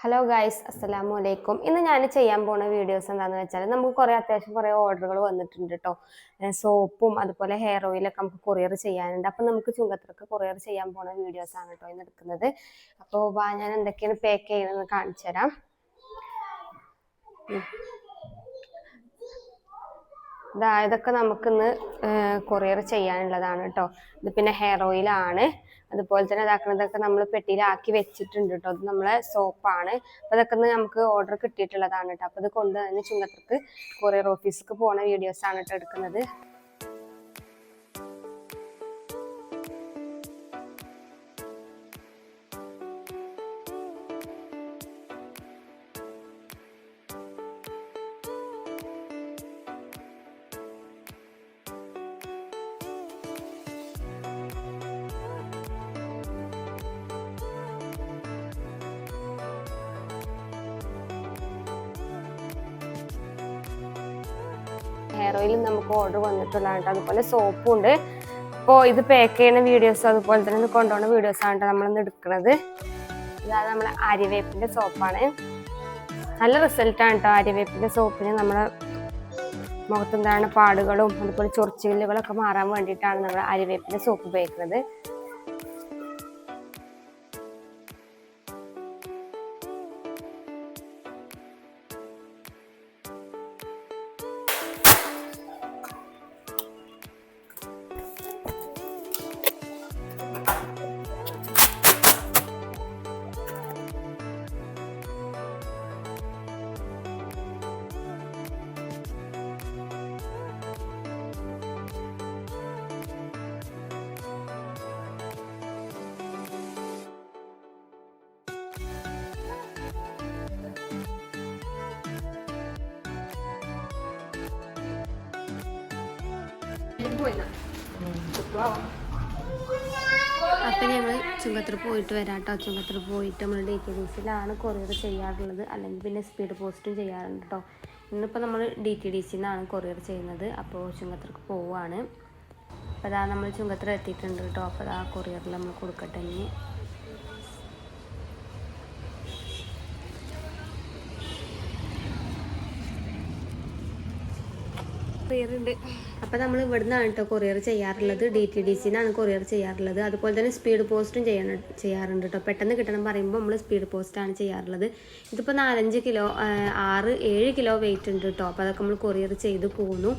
Hello guys, അസ്സലാമു അലൈക്കും. ഇന്ന് ഞാൻ ചെയ്യാൻ പോണ വീഡിയോസ് എന്താണെന്ന് വെച്ചാൽ നമുക്ക് അത്യാവശ്യം കുറേ ഓർഡറുകൾ വന്നിട്ടുണ്ട് കേട്ടോ. സോപ്പും അതുപോലെ ഹെയർ ഓയിലൊക്കെ നമുക്ക് കൊറിയർ ചെയ്യാനുണ്ട്. അപ്പം നമുക്ക് ചുങ്കത്തറക്ക് കൊറിയർ ചെയ്യാൻ പോണ വീഡിയോസ് ആണ് കേട്ടോ ഇന്ന് എടുക്കുന്നത്. അപ്പോൾ ഞാൻ എന്തൊക്കെയാണ് പാക്ക് ചെയ്യുന്നത് കാണിച്ചു തരാം. ഇതൊക്കെ നമുക്കിന്ന് കൊറിയർ ചെയ്യാനുള്ളതാണ് കേട്ടോ. ഇത് പിന്നെ ഹെയർ ഓയിലാണ്. അതുപോലെ തന്നെ ഇതാക്കുന്നതൊക്കെ നമ്മൾ പെട്ടിയിലാക്കി വെച്ചിട്ടുണ്ട് കേട്ടോ. അത് നമ്മളെ സോപ്പാണ്. അപ്പോൾ അതൊക്കെ നമുക്ക് ഓർഡർ കിട്ടിയിട്ടുള്ളതാണ് കേട്ടോ. അപ്പോൾ ഇത് കൊണ്ട് തന്നെ ചുങ്കത്തറക്ക് കൊറിയർ ഓഫീസിലേക്ക് പോണ വീഡിയോസാണ് കേട്ടോ എടുക്കുന്നത്. ഹെയർ ഓയിൽ നമുക്ക് ഓർഡർ വന്നിട്ടുള്ളതാണ് കേട്ടോ. അതുപോലെ സോപ്പും ഉണ്ട്. അപ്പോൾ ഇത് പാക്ക് ചെയ്യുന്ന വീഡിയോസ് അതുപോലെ തന്നെ കൊണ്ടുപോകുന്ന വീഡിയോസാണ് കേട്ടോ നമ്മളിന്ന് എടുക്കുന്നത്. ഇതാണ് നമ്മളെ ആര്യവേപ്പിൻ്റെ സോപ്പാണ്. നല്ല റിസൾട്ടാണ് കേട്ടോ ആര്യവേപ്പിൻ്റെ സോപ്പിന്. നമ്മുടെ മുഖത്തുണ്ടാകുന്ന പാടുകളും അതുപോലെ ചൊറിച്ചിലുകളൊക്കെ മാറാൻ വേണ്ടിയിട്ടാണ് നമ്മൾ ആര്യവേപ്പിൻ്റെ സോപ്പ് ഉപയോഗിക്കുന്നത്. അപ്പം ഞങ്ങൾ ചുങ്കത്തറ പോയിട്ട് വരാം കേട്ടോ. ചുങ്കത്തറ പോയിട്ട് നമ്മൾ DTDCയിലാണ് കൊറിയർ ചെയ്യാറുള്ളത്, അല്ലെങ്കിൽ പിന്നെ സ്പീഡ് പോസ്റ്റും ചെയ്യാറുണ്ട് കേട്ടോ. ഇന്നിപ്പോൾ നമ്മൾ DTDCന്നാണ് കൊറിയർ ചെയ്യുന്നത്. അപ്പോൾ ചുങ്കത്തറക്ക് പോവുകയാണ്. അപ്പോൾ അതാ നമ്മൾ ചുങ്കത്തറ എത്തിയിട്ടുണ്ട് കേട്ടോ. അപ്പോൾ അതാ കൊറിയറിൽ നമ്മൾ കൊടുക്കട്ടെ. ഇനി കൊറിയർ ഉണ്ട്. അപ്പോൾ നമ്മൾ ഇവിടെ നിന്നാണ് കേട്ടോ കൊറിയർ ചെയ്യാറുള്ളത്. DTDCന്നാണ് കൊറിയർ ചെയ്യാറുള്ളത്. അതുപോലെ തന്നെ സ്പീഡ് പോസ്റ്റും ചെയ്യാറുണ്ട് കേട്ടോ. പെട്ടെന്ന് കിട്ടണം പറയുമ്പോൾ നമ്മൾ സ്പീഡ് പോസ്റ്റാണ് ചെയ്യാറുള്ളത്. ഇതിപ്പോൾ 4-5 കിലോ 6-7 കിലോ വെയിറ്റ് ഉണ്ട് കേട്ടോ. അപ്പോൾ അതൊക്കെ നമ്മൾ കൊറിയർ ചെയ്ത് പോകുന്നു.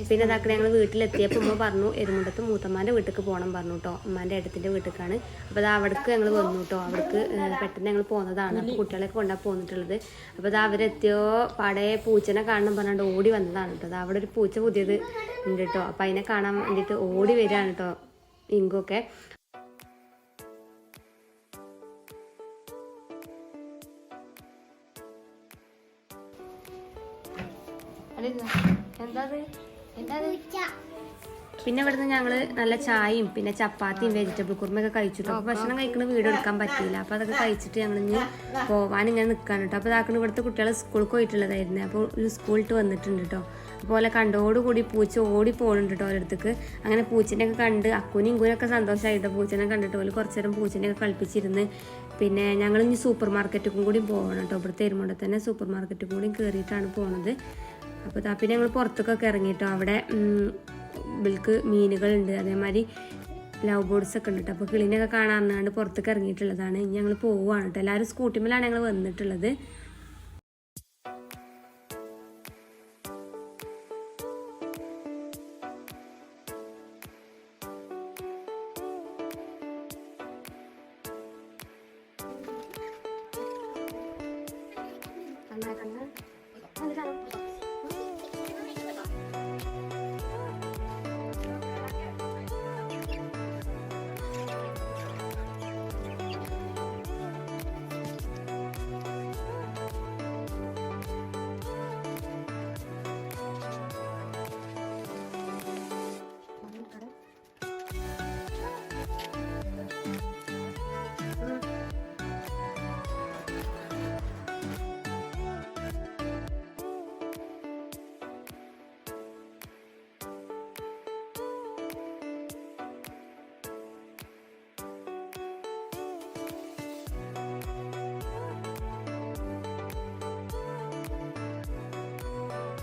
പിന്നെ അതൊക്കെ ഞങ്ങൾ വീട്ടിലെത്തിയപ്പോൾ ഉമ്മ പറഞ്ഞു എരുമുണ്ടത്ത് മൂത്തമ്മാൻ്റെ വീട്ടിലേക്ക് പോകണം പറഞ്ഞു കേട്ടോ. ഉമ്മാൻ്റെ ഏട്ടത്തിൻ്റെ വീട്ടിലേക്കാണ്. അപ്പോൾ അത് അവിടേക്ക് ഞങ്ങൾ വന്നു കേട്ടോ. അവിടേക്ക് പെട്ടെന്ന് ഞങ്ങൾ പോകുന്നതാണ്. അപ്പോൾ കുട്ടികളെയൊക്കെ കൊണ്ടാണ് പോന്നിട്ടുള്ളത്. അപ്പോൾ അത് അവരെത്തിയോ പാടെ പൂച്ചനെ കാണണം പറഞ്ഞുകൊണ്ട് ഓടി വന്നതാണ് കേട്ടോ. അത് അവിടെ ഒരു പൂച്ച പുതിയത് ഉണ്ട് കേട്ടോ. അപ്പം അതിനെ കാണാൻ വേണ്ടിയിട്ട് ഓടി വരികയാണ് കേട്ടോ ഇങ്കൊക്കെ. പിന്നെ ഇവിടുന്ന് ഞങ്ങൾ നല്ല ചായയും പിന്നെ ചപ്പാത്തിയും വെജിറ്റബിൾ കുറുമയൊക്കെ കഴിച്ചിട്ടോ. അപ്പോൾ ഭക്ഷണം കഴിക്കുന്ന വീഡിയോ എടുക്കാൻ പറ്റിയില്ല. അപ്പോൾ അതൊക്കെ കഴിച്ചിട്ട് ഞങ്ങൾ ഇനി പോവാൻ ഇങ്ങനെ നിൽക്കാണ് കേട്ടോ. അപ്പോൾ അതാക്കണം ഇവിടുത്തെ കുട്ടികൾ സ്കൂളിൽ പോയിട്ടുള്ളതായിരുന്നു. അപ്പോൾ സ്കൂളിട്ട് വന്നിട്ടുണ്ട് കേട്ടോ. അതുപോലെ കണ്ടോടുകൂടി പൂച്ച ഓടി പോകുന്നുണ്ട് കേട്ടോ ഒരിടത്തേക്ക്. അങ്ങനെ പൂച്ചനെയൊക്കെ കണ്ട് അക്കുനും ഇങ്കൂനൊക്കെ സന്തോഷമായിട്ടോ. പൂച്ചനെ കണ്ടിട്ട് പോലെ കുറച്ച് നേരം പൂച്ചനെയൊക്കെ കളിപ്പിച്ചിരുന്ന് പിന്നെ ഞങ്ങൾ ഇനി സൂപ്പർ മാർക്കറ്റിലും കൂടി പോകണം കേട്ടോ. ഇവിടുത്തെ എരുമുണ്ട തന്നെ സൂപ്പർ മാർക്കറ്റിൽ കൂടി കയറിയിട്ടാണ് പോകുന്നത്. അപ്പോൾ പിന്നെ ഞങ്ങൾ പുറത്തേക്കൊക്കെ ഇറങ്ങിയിട്ടോ. അവിടെ ബിൽക്ക് മീനുകളുണ്ട്, അതേമാതിരി ലവ് ബേർഡ്സ് ഒക്കെ ഉണ്ട് കേട്ടോ. അപ്പോൾ കിളിനെയൊക്കെ കാണാറുണ്ട് പുറത്തേക്ക് ഇറങ്ങിയിട്ടുള്ളതാണ്. ഇനി ഞങ്ങൾ പോവുകയാണ് കേട്ടോ. എല്ലാവരും സ്കൂട്ടിമേലാണ് ഞങ്ങൾ വന്നിട്ടുള്ളത്.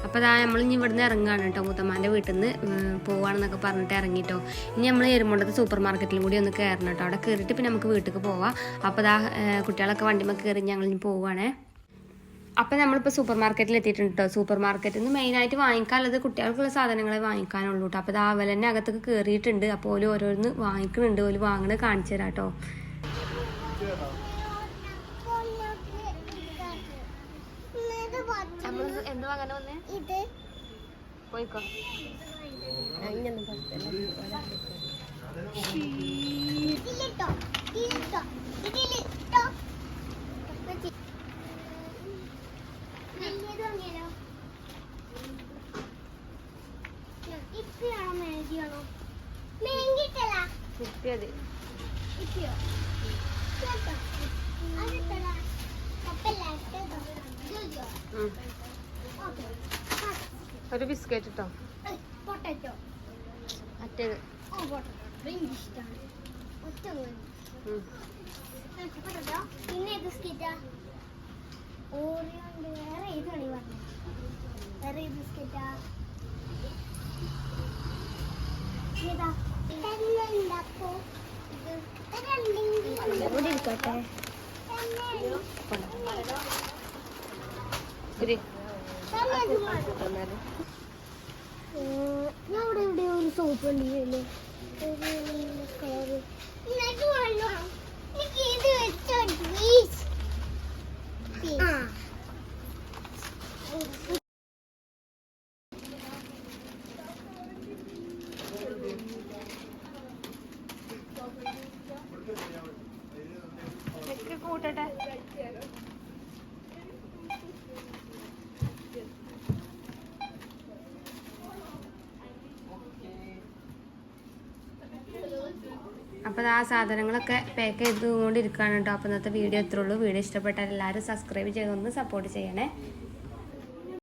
അപ്പോൾ അതാ നമ്മൾ ഇനി ഇവിടുന്ന് ഇറങ്ങുകയാണ് കേട്ടോ. മൂത്തമ്മാൻ്റെ വീട്ടിൽ നിന്ന് പോവാണെന്നൊക്കെ പറഞ്ഞിട്ട് ഇറങ്ങിട്ടോ. ഇനി നമ്മൾ എരുമുണ്ടത്ത് സൂപ്പർ മാർക്കറ്റിലും കൂടി ഒന്ന് കയറണം കേട്ടോ. അവിടെ കയറിയിട്ട് പിന്നെ നമുക്ക് വീട്ടിലേക്ക് പോവാം. അപ്പോൾ അതാ കുട്ടികളൊക്കെ വണ്ടിമ്മ കയറി ഞങ്ങളിനി പോവുകയാണേ. അപ്പം നമ്മളിപ്പോൾ സൂപ്പർ മാർക്കറ്റിൽ എത്തിയിട്ടുണ്ട് കേട്ടോ. സൂപ്പർ മാർക്കറ്റിൽ നിന്ന് മെയിനായിട്ട് വാങ്ങിക്കാനുള്ളത് കുട്ടികൾക്കുള്ള സാധനങ്ങളെ വാങ്ങിക്കാനുള്ളൂ കേട്ടോ. അപ്പോൾ അത് അവൽ തന്നെ അകത്തൊക്കെ കയറിയിട്ടുണ്ട്. അപ്പോൾ ഓല് ഓരോന്ന് വാങ്ങിക്കുന്നുണ്ട്. ഓല് വാങ്ങണത് കാണിച്ചു തരാം കേട്ടോ. എന്ത് വാങ്ങാൻ വന്നേ? പോയിക്കോ. ഒരു ബിസ്ക്കറ്റ് കേട്ടോ. മറ്റേത് പിന്നെ ബിസ്ക്കറ്റാ ഓറിയോ ഉണ്ട്. വേറെ ഏതാണ് പറഞ്ഞത്? വേറെ ബിസ്ക്കറ്റാ ഏതാ? ഇരിക്കട്ടെ. ഞാൻ ഇവിടെ ഇവിടെ ഒരു സോപ്പ് ഉണ്ടല്ലേ കളറ്. കൂട്ടട്ടെ. അപ്പോൾ ആ സാധനങ്ങളൊക്കെ പാക്ക് ചെയ്തുകൊണ്ടിരിക്കുകയാണ് കേട്ടോ. അപ്പോൾ ഇന്നത്തെ വീഡിയോ ഇത്രേ ഉള്ളൂ. വീഡിയോ ഇഷ്ടപ്പെട്ടാൽ എല്ലാവരും സബ്സ്ക്രൈബ് ചെയ്തൊന്ന് സപ്പോർട്ട് ചെയ്യണേ.